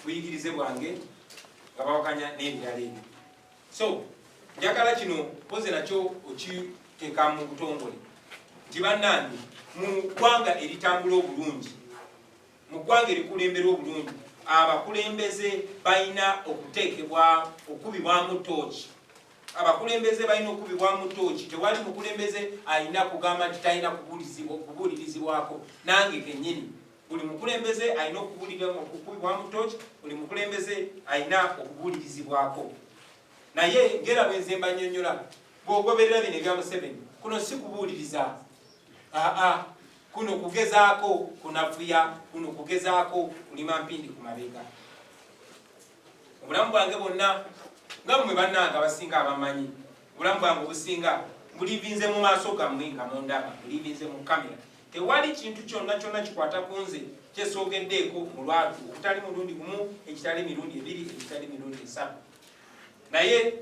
buyigirize bwange nga bawakanya n'ebirala ebyo. So njagala kino poze nakyo okiteeka mu butongole nti bannange mu ggwanga eritambula obulungi, mu ggwanga erikulembera obulungi, abakulembeze balina okuteekebwa okubibwamu tooki. Abakulembeze balina okubibwamu tooki. Tewali mukulembeze alina kugamba nti talina kubuulirizibwako. Nange kennyini buli mukulembeze alina okubibwamu tooki, buli mukulembeze alina okubuulirizibwako. Naye ngera bwe nze mbannyonnyola bw'ogoberera bino ebya Museveni, kuno si kubuuliriza. Kuno kugezaako kunafuya, kuno kugezaako kulima mpindi ku mabega. Obulamu bwange bwonna nga mmwe bannange abasinga abamanyi, obulamu bwange obusinga bulivinze mu maaso gammwe nga mundaba, bulivinze mu kamera. Tewali kintu kyonna kyonna kikwata ku nze kyesoogeddeeko mu lwatu, okutali mulundi gumu, ekitali mirundi ebiri, ekitali mirundi esatu. Naye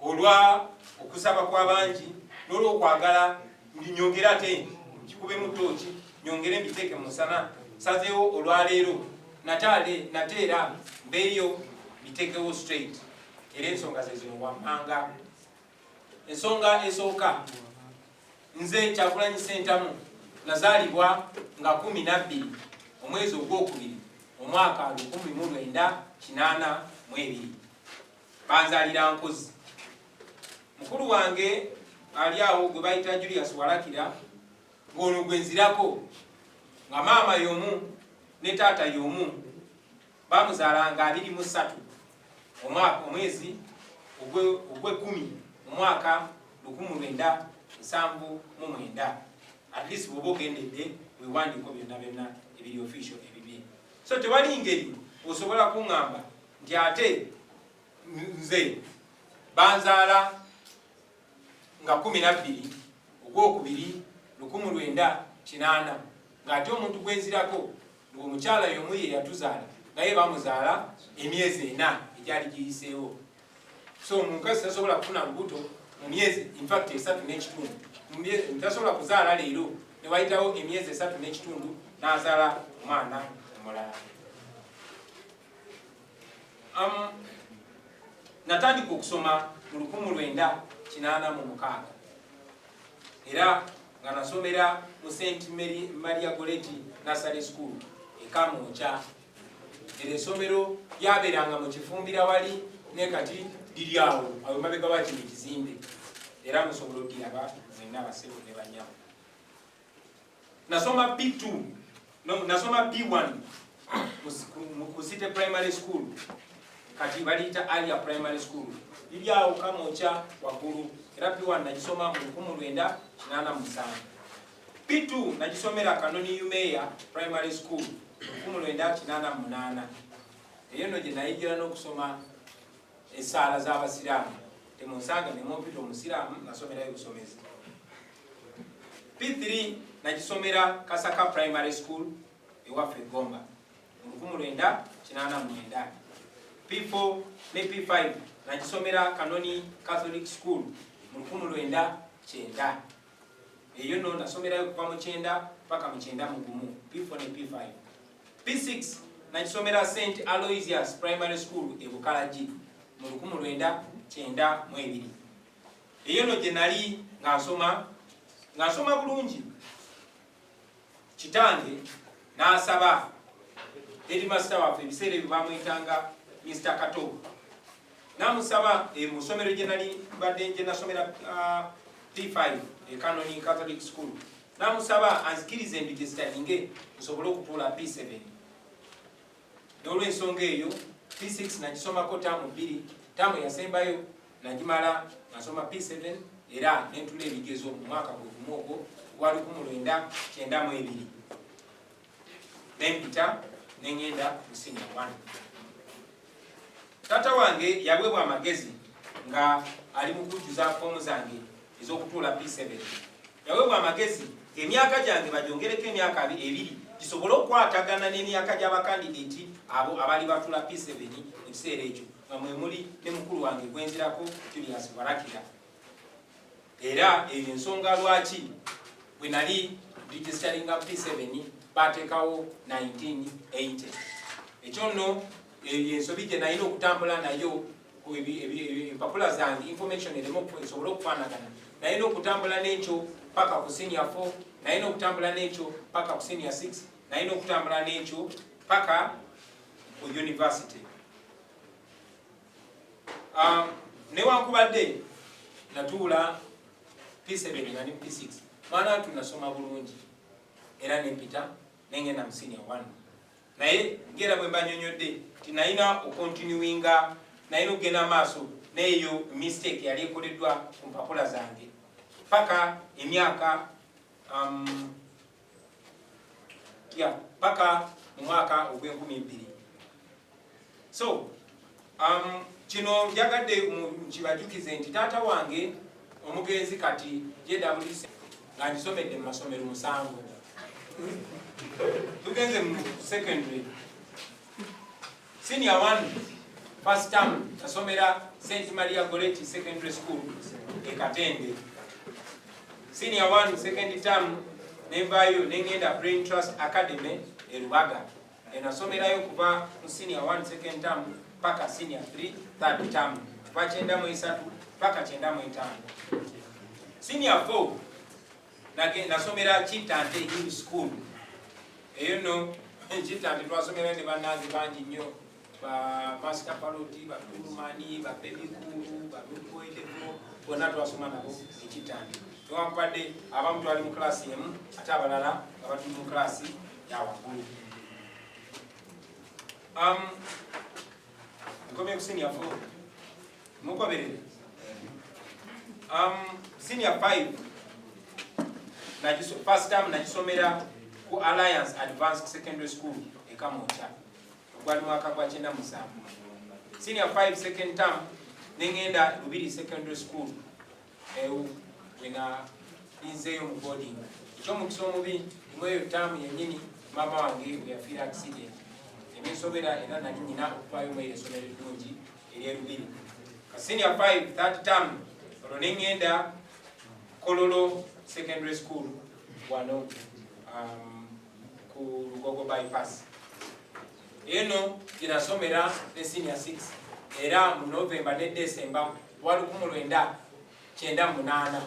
olwa okusaba kw'abangi n'olw'okwagala nyongera ate kikube mu tooki, nyongere mbiteeke mu musana, sazeewo olwaleero nateera mbeeyo biteekewo straight. Era ensonga ze zino wammanga. Ensonga esooka, nze Kyagulanyi Ssentamu nazaalibwa nga 12 omwezi ogwokubiri omwaka 1982. Banzaalira Nkozi. Mukulu wange ali awo gwe bayita Julius Walakira, ng'ono gwe nzirako, nga maama y'omu ne taata y'omu, bamuzaalanga 23 omwezi ogw'ekkumi omwaka 1979. At least bw'oba ogendedde weewandiiko byonna byonna ebiri official ebibye. So tewali ngeri osobola kuŋŋamba nti ate nze banzaala nga 12 ogwokubiri 1980, ng'ate omuntu gwenzirako ng'omukyala y'omu ye yatuzaala naye bamuzaala emyezi 4 egyali giyiseewo. So omukazi tasobola kufuna lubuto mu myezi infact 3 n'ekitundu, tasobola kuzaala leero ne wayitawo emyezi 3 n'ekitundu n'azaala omwana omulala. Natandika okusoma mu 1986 era nga nasomera mu St. Maria Goretti Nursery School e Kamwokya. Era essomero lyabeeranga mu Kifumbira wali ne kati liri awo mabega wa kino ekizimbe, era musobola okiraba mwenna basebo ne banyama. Nasoma B2, nasoma B1 ku City Primary School, kati baliyita Alia Primary School, liri awo Kamwokya waggulu. Era B1 nagisoma mu 1987. B2 nagisomera Kanoni Umeya Primary School 1988. Eyo nno gye nayigira n'okusoma essaala z'Abasiraamu. Temunsanga ne mumpita Omusiraamu, nasomerayo busomezi. P3 nagisomera Kasaka Primary School ewaffe Gomba mu 1989. P4 ne P5 nagisomera Kanoni Catholic School mu 1990. Eyo nno nasomerayo kuva mu 9 paka mu 91, P4 ne P5. P6 nagisomera St. Aloysius Primary School e Bukalagi mu 1992. Eyo nno gye nali ng'asoma bulungi. Kitange n'asaba headmaster waffe ebiseera ebyo bamuyitanga Mr. Kato. Namusaba mu ssomero gye nali mbadde gye nasomera P5 e Kanoni Catholic School. Namusaba anzikirize mbigisitalinge nsobole okutuula P7. N'olw'ensonga eyo P6 nagisomako taamu 2, taamu yasembayo nagimala nasoma P7 era nentula ebigezo mu mwaka gumu ogwo gwa 1992. Nempita nengenda mu senior 1. Tata wange yaweebwa amagezi nga ali mu kujjuza foomu zange ez'okutuula P7. Yaweebwa amagezi emyaka gyange bagyongereko emyaka 2 gisobole okukwatagana n'emyaka gy'abakandidati abo abali batula P7 mu kiseera ekyo, nga mwe muli ne mukulu wange gwenzirako Julius Walakira. Era eyo ensonga lwaki bwe nali registeringa P7 bateekawo 1980. ekyo nno ensobi gye nalina okutambula nayo empapula zange information esobole okufaanagana. Nalina okutambula n'ekyo paka ku senior 4, nalina okutambula n'ekyo paka ku senior 6, nalina okutambula n'ekyo paka ku university. Newankubadde natuula P7 nga ne P6, maana tunasoma bulungi era nempita nengenda mu senior 1. Naye ngera bwe mbanyonyodde tinalina okontinuinga, nalina okugenda amaaso n'eyo mistake yali ekoleddwa ku mpapula zange paka emyaka paka mu mwaka ogw'2000. So kino njagadde nkibajukize nti taata wange omugenzi kati JWC nga ndisomedde mu masomero 7. Tugenze mu secondary senior 1 first term nasomera St. Maria Goretti Secondary School e Katende. Senior 1 second term nevayo nengenda Brain Trust Academy e Rubaga. Nasomerayo kuva mu senior 1 second term paka senior 3 third term kuva 93 paka 95. Senior 4 nasomera Kitante Hill School. Eyo no Kitante twasomera ne bannange bangi nnyo, ba Master Paloti, ba Kurumani, ba Baby Kuru, ba Lukoidevo, bonna twasoma nabo e Kitante. Tuwankwadde abamu twali mu klasi emu ate abalala nga batuli mu klasi ya waggulu. Nkomye ku senior 4 mukoberere. Senior 5 first term nagisomera ku Alliance Advanced Secondary School e Kamocha gwali mwaka gwa 97. Senior 5 second term nengenda Lubiri Secondary School wena inzeyo mu boarding. Ekyo mukisa omubi imweyo term yennyini mama wange yafiira accident ebisobera era nali nyina okufaayo mu esomero eddungi erya Lubiri. Senior 5 third term olwo nengenda Kololo Secondary School wano ku Lugogo bypass. Eno ginasomera ne senior 6 era mu November ne December wali 1998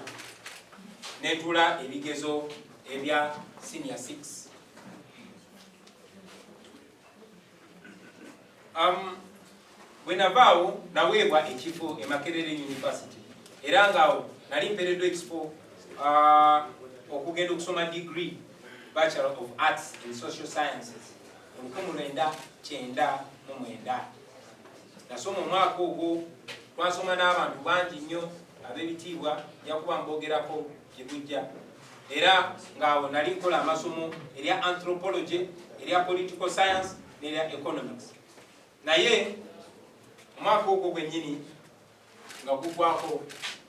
netula ebigezo ebya senior 6. Bwenavaawo naweebwa ekifo e Makerere University era ngaawo nali mpereddwa expo okugenda okusoma degree Bachelor of Arts in Social Sciences mu 1999. Nasoma omwaka ogwo twasoma n'abantu bangi nnyo ab'ebitiibwa jakuba mbogerako gye bujja era ngaawo nali nkola amasomo erya anthropology, erya political science n'erya economics. Naye omwaka ogwo gwennyini nga gugwako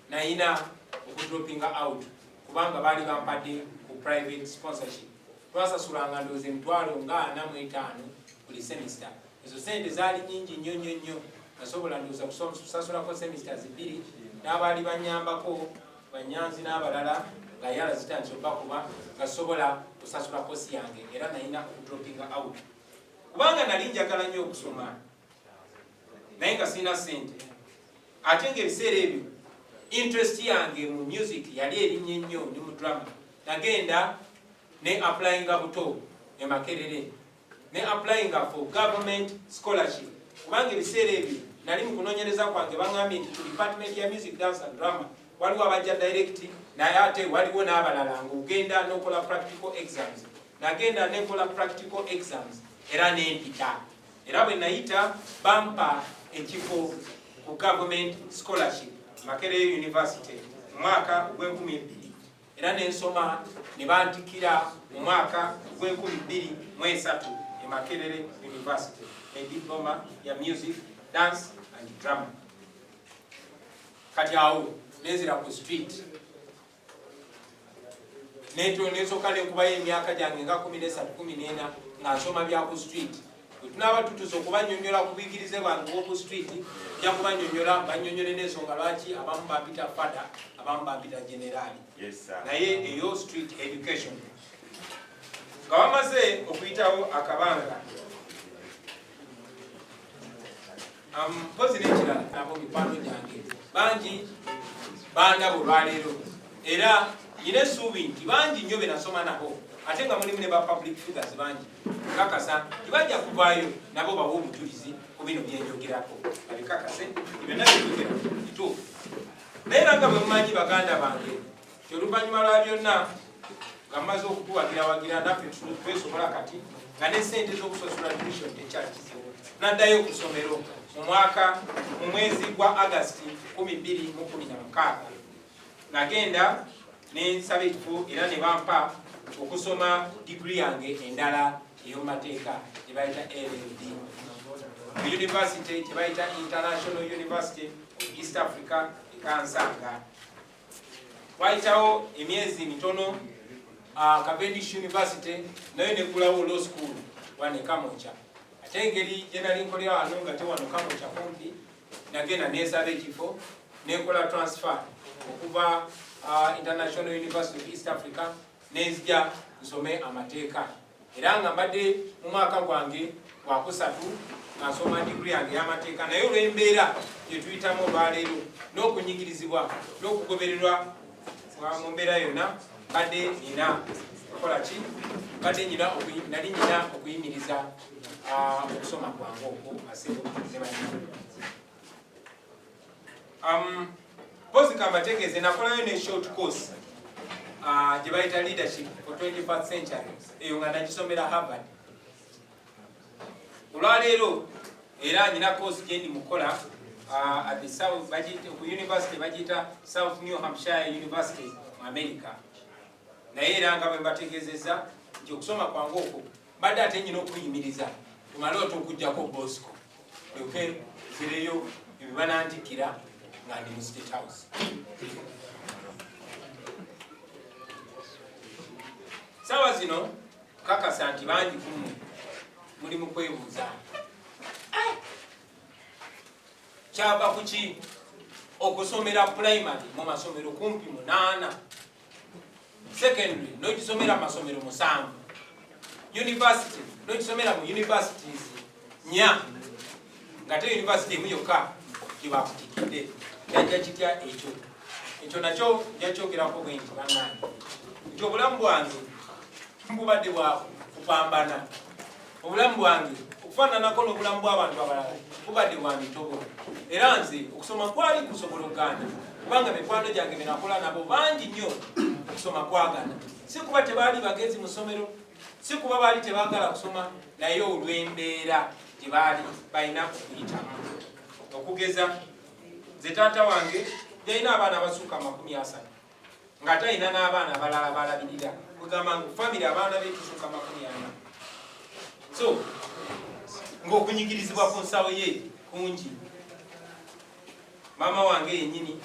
nayina okudropinga out kubanga baali bampadde ku private sponsorship. Twasasulanga ndowooza emitwalo nga 45 buli semester. Ezo sente zaali nyingi nnyo nasobola ndowooza kusasulako semesters 2 n'abaali banyambako banyanzi n'abalala nga yala zitandise okubakuba nga sobola kusasula kosi yange era nayina okudropinga out kubanga nali njagala nnyo okusoma naye nga sirina sente. Ate ng'ebiseera ebyo interest yange mu music yali erinnya ennyo ndi mu drama. Nagenda ne applyinga buto e Makerere ne applyinga for government scholarship kubanga ebiseera ebyo nali mu kunoonyereza kwange baŋŋambye nti ku department ya music dance and drama waliwo abajja direct naye ate waliwo n'abalala ng'ogenda n'okola practical exams. Nagenda nekola practical exams era nempita era bwe nayita bampa ekifo ku government scholarship Makerere University mu mwaka ogw'2002 era nensoma ne bantikira mu mwaka ogw'2023 e Makerere University ne diploma ya music dance and drama. Kati awo nenzira ku street nesooka nekubayo emyaka gyange nga 13-14 nga nsoma bya ku street. Tunaba tutuza okubanyonyola ku buyigirize bwange bw'oku street nja kubanyonyola banyonyole n'ensonga lwaki abamu bampita fada abamu bampita generali. Naye eyo street education nga bamaze okuyitawo akabanga Mpozi n'ekirala nabo mikwano gyange bangi bandaba olwaleero era nyina essuubi nti bangi nnyo be nasoma nabo ate nga mulimu ne ba public figures bangi kakasa tibajja kuvaayo nabo bawa obujulizi ku bino byenjogerako babikakase byonna byojogera kituufu naye era nga bwe mumanyi baganda bange ti oluvannyuma lwa byonna nga mmaze okutuwagirawagira naffe twesobola kati nga n'essente z'okusasula tuition tekyali kizibu naddayo ku ssomero mu mwezi gwa August 2016 nagenda nensaba ekifo era ne bampa okusoma degree yange endala ey'omumateeka gye bayita LLD mu university gye bayita International University of East Africa ekansanga. Wayitawo emyezi mitono Cavendish University nayo negulawo law school wane Kamocha. Ate engeri gye nali nkolera wano nga tewano Kamocha kumpi nagenda nesaba ekifo nekola transfer okuva International University of East Africa nezija nsome amateeka era nga mbadde mu mwaka gwange gwakusatu nasoma degree yange y'amateeka naye olw'embeera gye tuyitamu olwaleero n'okunyigirizibwa n'okugobererwa mu mbeera yonna badde nina okukola ki nali nyina okuyimiriza okusoma kwange okwo masebo ne banyina pozi kambategeeze nakolayo ne short course gye bayita leadership for 21st century eyo nga nagisomera Harvard olwaleero era nyina course gye ndi mukola at the South ku university bagiyita South New Hampshire University mu America naye era nga bwe mbategeezezza nti okusoma kwange okwo badde ate nyina okuyimiriza tumalooto okugjako Bosco lyoke zireyo ebibanandikira nga ndi mu State House. Sawa zino kakasa nti bangi kumwe muli mu kwebuuza kyava kuki okusomera primary mu masomero kumpi 8, secondary n'okisomera mu masomero 7, university n'okisomera mu universities 4 ng'ate university emu yokka gyebakutikidde yajja kitya ekyo nakyo yakyogerako bwe nti bannange nti obulamu bwange mbubadde bwa kupambana obulamu bwange okufaananako n'obulamu bw'abantu abalala bubadde bwa mitobo era nze okusoma kwali kusobola okuganda kubanga mikwano gyange benakola nabo bangi nnyo okusoma kwagana si kuba tebaali bagezi mu ssomero si kuba baali tebaagala kusoma naye olw'embeera gye baali balina okuyitamu okugeza nze taata wange yalina abaana abasukka 30 ng'ate alina n'abaana abalala balabirira kugamba ngu famire abaana betusukka 40 so ng'okunyigirizibwa ku nsawo ye kungi. Mama wange yennyini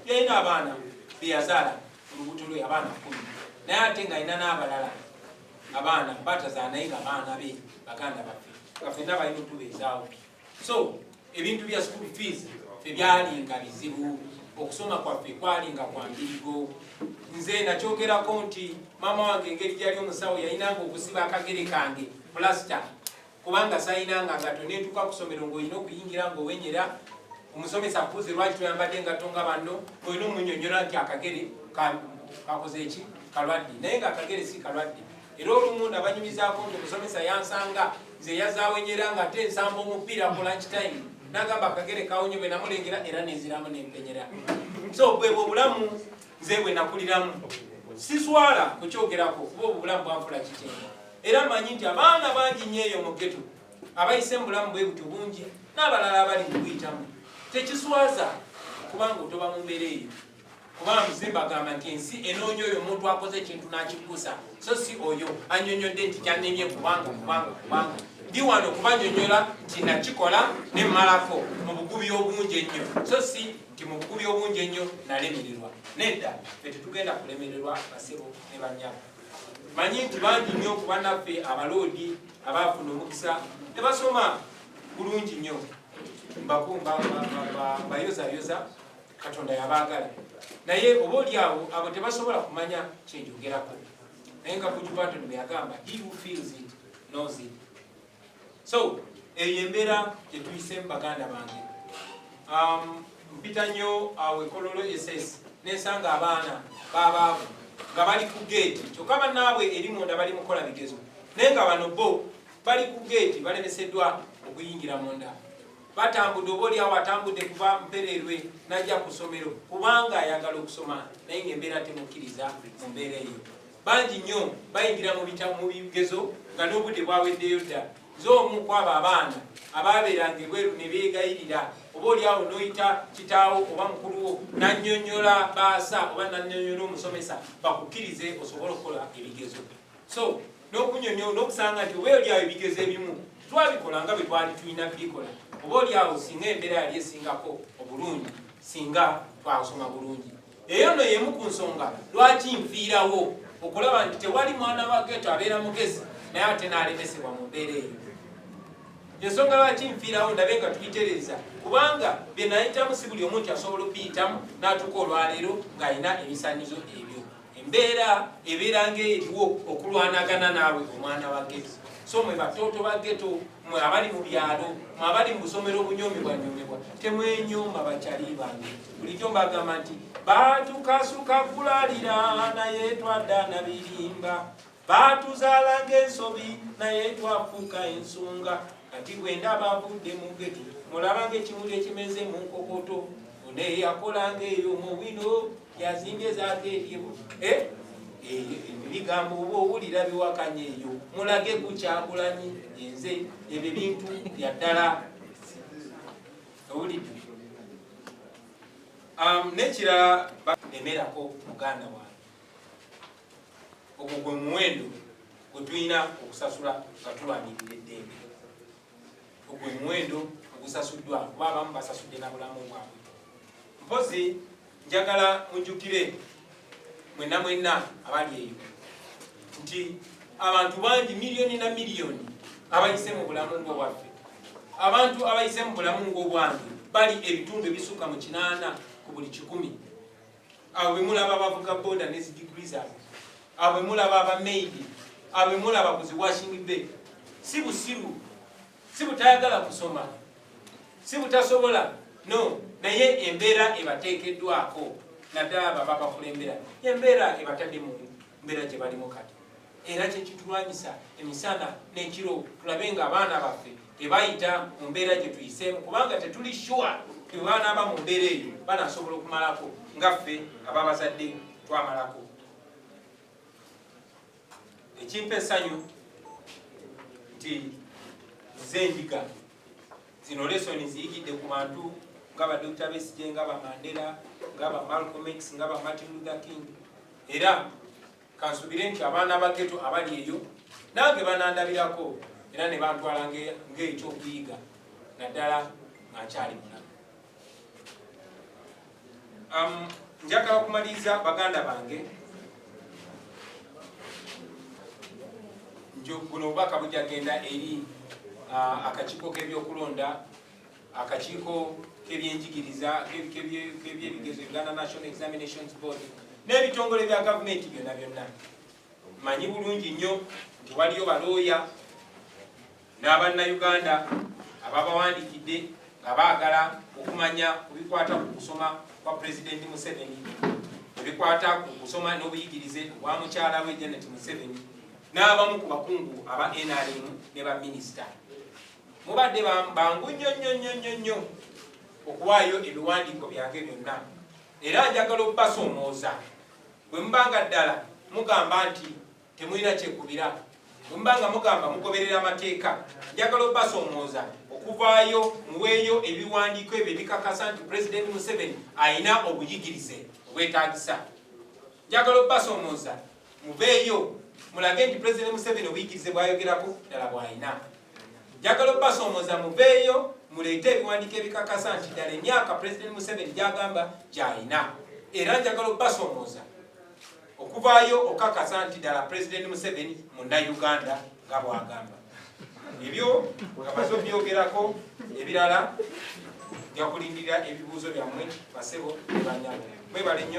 yalina abaana beyazaala mu lubuto lwe abaana 10 naye ate ng'alina n'abalala abaana batazaala naye nga baana be baganda baffe nga ffenna balina otubeezaawo. So ebintu bya school fees tebyalinga bizibu, okusoma kwaffe kwalinga kwa mbirigo. Nze nakyogerako nti mama wange engeri gyali omusawo yalinanga okusiba akagere kange plaster kubanga sayinanga ngato netuuka ku ssomero ng'olina okuyingira ng'owenyera omusomesa akuze lwaki toyambadde engatto nga banno olina omunyonyola nti akagere kakoze eki kalwadde naye ng'akagere si kalwadde. Era olumu nabanyumizaako nti omusomesa yansanga nze yazaawenyera nga te nsamba omupiira ku lunch time nagamba akagere kawonye bwe namulengera era nenziramu nempenyera. So bwe obulamu nze bwe nakuliramu siswala kukyogerako kuba obulamu bwanfula kitenda era manyi nti abaana bangi nnyo eyo mu ggeto abayise mu bulamu bwe butyo bungi n'abalala abali mu buyitamu tekiswaza kubanga otoba mu mbeera eyo kubanga nze mbagamba nti ensi enoonya oyo omuntu akoze ekintu n'akikusa so si oyo annyonnyodde nti kyannemye kubanga ndi wano kubanyonyola nti nakikola nemmalako mu bugubi obungi ennyo so si nti mu bugubi obungi ennyo nalemererwa. Nedda fe tetugenda kulemererwa basebo ne bannyabo. Manyi nti bangi nnyo ku bannaffe abaloodi abaafuna omukisa tebasoma bulungi nnyo bayozayoza Katonda yabaagala naye oba oli awo abo tebasobola kumanya kyenjogerako naye nga Buju Barton bwe yagamba he who feels it knows it. So eyo embeera gye tuyisemu baganda bange. Mpita nnyo awe Kololo SS nensanga abaana babaavu nga bali ku geeti, kyokka bannaabwe eri munda bali mukola bigezo, naye nga bano bo bali ku geeti balemeseddwa okuyingira munda. Batambudde, oba oli awo atambudde kuva Mpererwe najja ku ssomero kubanga ayagala okusoma, naye ng'embeera temukkiriza mu mbeera eyo. Bangi nnyo bayingira mu bigezo nga n'obudde bwaweddeyo dda. Z'omu kwabo abaana abaabeeranga ebweru ne beegayirira, oba oli awo n'oyita kitaawo oba mukuluwo n'annyonnyola baasa oba n'annyonnyola omusomesa bakukkirize osobole okukola ebigezo. So n'okunyonnyola n'okusanga nti oba oli awo ebigezo ebimu twabikola nga bwe twali tulina bikola, oba oli awo singa embeera yali esingako obulungi, singa twasoma bulungi. Eyo no y'emu ku nsonga lwaki nfiirawo okulaba nti tewali mwana wa geto abeera mugezi naye ate n'alemesebwa mu mbeera eyo. Ensonga lwaki nfiirawo ndabe nga tuyitereeza, kubanga bye nayitamu si buli omuntu asobola okuyitamu n'atuuka olwaleero ng'alina ebisaanyizo ebyo. Embeera ebeera ng'eriwo okulwanagana naawe omwana wa geto. So mwe batooto ba geto, mwe abali mu byalo, mwe abali mu busomero obunyomebwa, temwenyoma bakyali bange. Bulijjo mbagamba nti batukasuka kulalira naye twadda na birimba, batuzaala ng'ensobi naye twafuuka ensonga. Kati bwe ndaba avudde mu geto mulaba ng'ekimuli ekimeze mu nkokoto, naye yakola ng'eyo mu bwino yazimbye zaakeeryebo. Ebigambo oba owulira biwakanya eyo mulage ku Kyagulanyi, nze ebyo bintu bya ddala owulidde. N'ekirala emerako muganda wange, ogwo gwe muwendo gwe tulina okusasula nga tulwanirira eddembe. Ogwo muwendo ogusasuddwa kuba abamu basasudde na bulamu bwabwe. Mpozi njagala mujjukire mwenna mwenna abali eyo nti abantu bangi miliyoni na miliyoni abayise mu bulamu bwaffe, abantu abayise mu bulamu bwange bali ebitundu ebisukka mu 8 ku buli 100. Abo bwe mulaba abavuga boda ne zidigrii zaabwe, abo bwe mulaba abameidi, abo bwe mulaba ku zi washing bay, si busiru, si butayagala kusoma, si butasobola, no, naye embeera ebateekeddwako naddala baba bakulembera, embeera ebatadde mu mbeera gye balimu kati. Era kyekitulwanyisa emisana n'ekiro tulabe nga abaana baffe tebayita mu mbeera gye tuyiseemu, kubanga tetuli sure ti banaaba mu mbeera eyo banasobola okumalako nga ffe ababazadde twamalako. Ekimpa essanyu nti nze ndiga zino lesoni ziyigidde ku bantu nga ba Dr. Besigye, nga ba Mandela, nga ba Malcolm X, nga ba Martin Luther King. Era kansubire nti abaana ba geto abali eyo nange banandabirako era ne bantwala ng'ekyokuyiga naddala nga nkyali mulamu. Njagala okumaliriza baganda bange, guno obubaka bujagenda eri akakiiko k'ebyokulonda, akakiiko k'ebyenjigiriza, k'ebyebigezo, Uganda National Examinations Board, n'ebitongole bya gavumenti byonna byonna. Manyi bulungi nnyo nti waliyo balooya n'Abannayuganda ababawandikidde nga baagala okumanya ku bikwata ku kusoma kwa Pulezidenti Museveni, ebikwata ku kusoma n'obuyigirize obwa mukyala we Janet Museveni, n'abamu ku bakungu aba NRM ne baminisita. Mubadde bangu nnyo okuwaayo ebiwandiiko byange byonna, era njagala okubasoomooza. Bwe mubanga ddala mugamba nti temulina kyekubira, bwe mubanga mugamba mugoberera amateeka, njagala okubasoomooza okuvaayo muweeyo ebiwandiiko ebyo ebikakasa nti Pulezidenti Museveni alina obuyigirize obwetaagisa. Njagala okubasoomooza muveeyo mulage nti Pulezidenti Museveni obuyigirize bwayogerako ddala bw'alina. Njagala okubasoomooza muveeyo muleete ebiwandiiko ebikakasa nti ddala emyaka Pulezidenti Museveni gy'agamba gy'alina. Era njagala okubasoomooza okuvaayo okakasa nti ddala Pulezidenti Museveni Munnayuganda nga bw'agamba. Ebyo nga maze obyogerako, ebirala nja kulindirira ebibuuzo byammwe basebo ne banyabo. Mwebale nnyo.